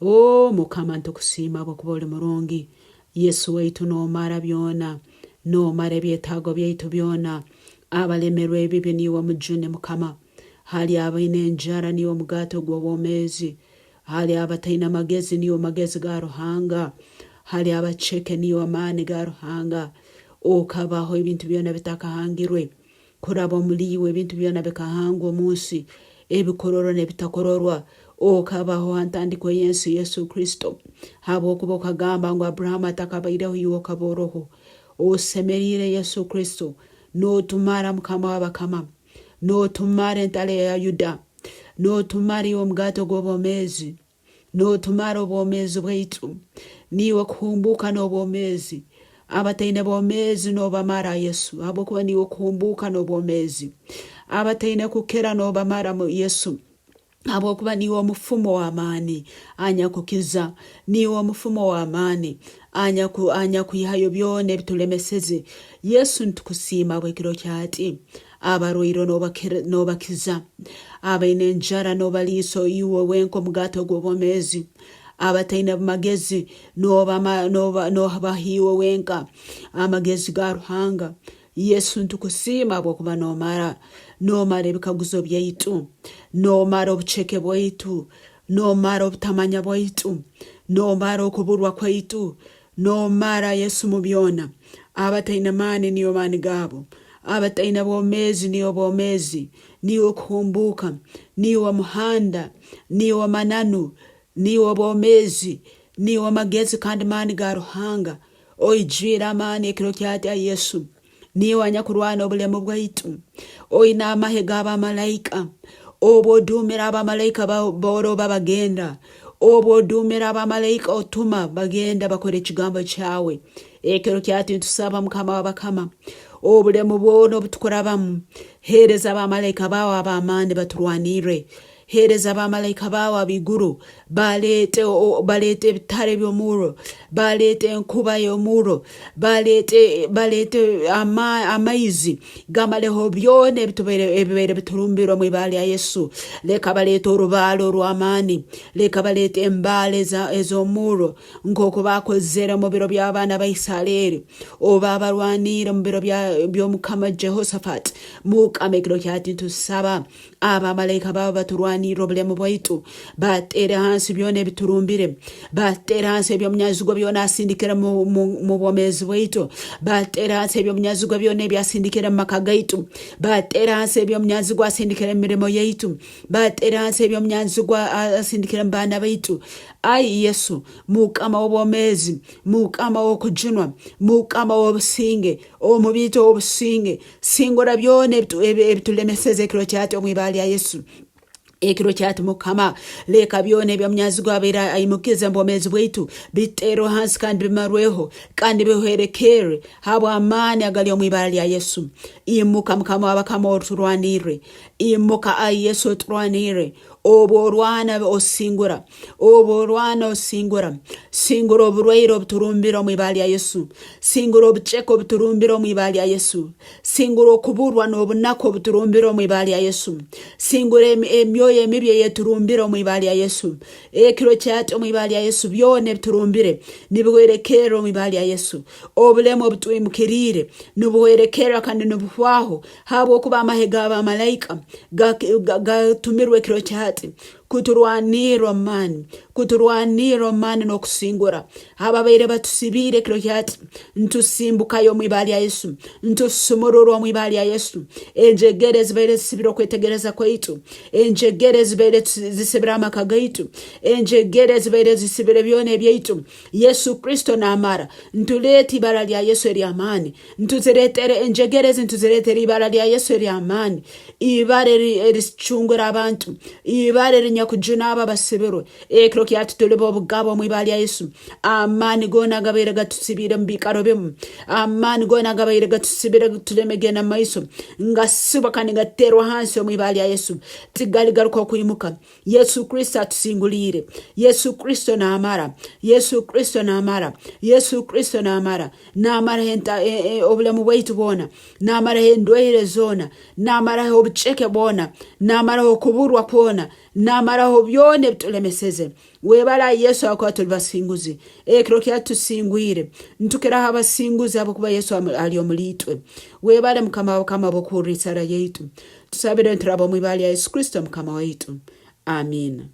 Mukama ntukusiima bw'okuba oli mulungi. Yesu waitu nomara byona, nomara ebyetaago byaitu byona. Abalemerwa ebibi niwe mujune Mukama. Hali abaine enjara niwe omugaati ogw'obwomeezi. Hali abataina magezi niwe magezi ga Ruhanga. Hali abaceke niwe amaani ga Ruhanga. Okabaho ebintu byona bitakahangirwe. Kuraba omuliiwe ebintu byona bikahangwa omunsi. Ebikororwa nebitakororwa. Okabaho antandiko yensu Yesu Kristo. Habwokuba okagamba ngu Abrahamu atakabaireho iwe okaboroho. Osemerire Yesu Kristo. Notumara Mukama w'abakama. Notumara entale ya Yuda. Notumara iwe omugaati ogw'obwomeezi. Notumara obwomeezi bwaitu. Niwe kuhumbuka n'obwomeezi. Abataine bwomeezi nobamara Yesu. Habwokuba niwe kuhumbuka n'obwomeezi. Abataine kukera nobamara Yesu. Habwokuba niwe omufumo w'amaani anya kukiza. Niwe omufumo w'amaani anya kuyihayo byona ebitulemeseze. Yesu ntukusiima bw'ekiro kyati. Abarwaire nobakiza. Abaine enjara nobaliiso iwe wenko omugaati ogw'obwomeezi. Abataine magezi nobahiwe wenka amagezi ga Ruhanga. Yesu ntukusiima bw'okuba nomara ebikaguzo byaitu. Nomara obuceke bwaitu. Nomara obutamanya bwaitu. Nomara okuburwa kwaitu. Nomara Yesu mu byona. Abataine maani niyo maani gabo. Abataine bwomeezi niyo bwomeezi. Niyo kuhumbuka. Niyo muhanda. Niyo mananu. Niyo bwomeezi. Niyo magezi kandi maani ga Ruhanga. Oijwira amaani ekiro kyati ya Yesu. Niwe anyakurwana obulemu bwaitu. Oina amahe g'abamalayika. Obwodumira abamalayika boro babagenda. Obwodumira abamalayika otuma bagenda bakore ekigambo kyawe. Ekiro kyati ntusaba Mukama w'abakama. Obulemu bwono obutukurabamu. Hereza abamalayika bawe ab'amaani baturwanire. Hereza abamalayika bawe ab'iguru. Balete ebitare by'omuro. Balete enkuba y'omuro. Balete amaizi. Gamaleho byona ebitubeere biturumbirwa mu ibali ya Yesu. Leka balete orubaalo orw'amaani. Leka balete embaale ez'omuro. Nk'oku bakozere mu biro by'abaana ba Isirayiri. Oba abarwanire mu biro by'omukama Jehoshaphat. Mukama ekiro kyati ntusaba abamalayika bawe baturwanire obulemu bwaitu. Batere hansi byona ebiturumbire. Batere hansi eby'omunyazigwa byona asindikira mu bwomeezi bwaitu. Batere hansi eby'omunyazigwa byona ebyasindikira mu maka gaitu. Batere hansi eby'omunyazigwa asindikira mu mirimo yaitu. Batere hansi eby'omunyazigwa asindikira mu baana baitu. Ai Yesu, Mukama w'obwomeezi, Mukama w'okujunwa, Mukama w'obusinge, omubito w'obusinge. Singura byona ebitulemeseze ekiro kyati omu ibali ya Yesu. Ekiro kyati Mukama leka byona eby'omunyazigwa abeera ayimukize mu bwomeezi bwaitu biteero hansi kandi bimarweho kandi biherekere habwa amaani agali omu ibala lya Yesu. Imuka Mukama w'abakama oturwanire. Imuka ai Yesu oturwanire. Oborwana osingura. Oborwana osingura. Singura oburwaire obuturumbira omu ibala lya Yesu. Singura obuceko obuturumbira omu ibala lya Yesu. Singura okuburwa n'obunaku obuturumbira omu ibala lya Yesu. Singura emyoyo emibi eyeturumbira omu ibala lya Yesu. Ekiro kyati omu ibala lya Yesu byona ebiturumbire nibiwerekera omu ibala lya Yesu. Obulemu obutwimukirire nibuwerekera kandi nibuhwaho habwokuba amahe g'abamalayika gatumirwe ekiro kyati kuturwanira omani n'okusingura. Ababaire batusibire ekiro kyati ntusimbukayo mu ibala lya Yesu. Ntusumurura omu ibala lya Yesu. Enjegere zibaire zisibire okwetegereza kwaitu. Enjegere zibaire zisibire amaka gaitu. Enjegere zibaire zisibire byona ebyaitu. Yesu Kristo namara ntulete ibala lya Yesu ery'amaani. Ntuziretere enjegere ntuziretere ibala lya Yesu ery'amaani. Ibala ericungura abantu. Ibala erinyakujuna aba basibirwe. Ekiro kyati tuleba obugabo mu ibala lya Yesu. Amaani gona gabaire gatusibire mu bikaro bimu. Amaani gona gabaire gatusibire tulemegena maiso. Ngasiba kandi gaterwa hansi mu ibala lya Yesu. Tigali garuka okuyimuka. Yesu Kristo atusingulire. Yesu Kristo namara. Yesu Kristo namara. Yesu Kristo namara. Namara henta obulemu bwaitu bona. Namara endwaire zona. Namara obuceke bona. Namara okuburwa kwona. namara ho byona bitulemeseze webala Yesu akoba tuli basinguzi ekiro kyatusingwire ntukira abasinguzi abo kuba Yesu ali omulitwe webale mukama bokurisara yetu tusabire nturabo mwibali ya Yesu Kristo mukama waitu. Amen.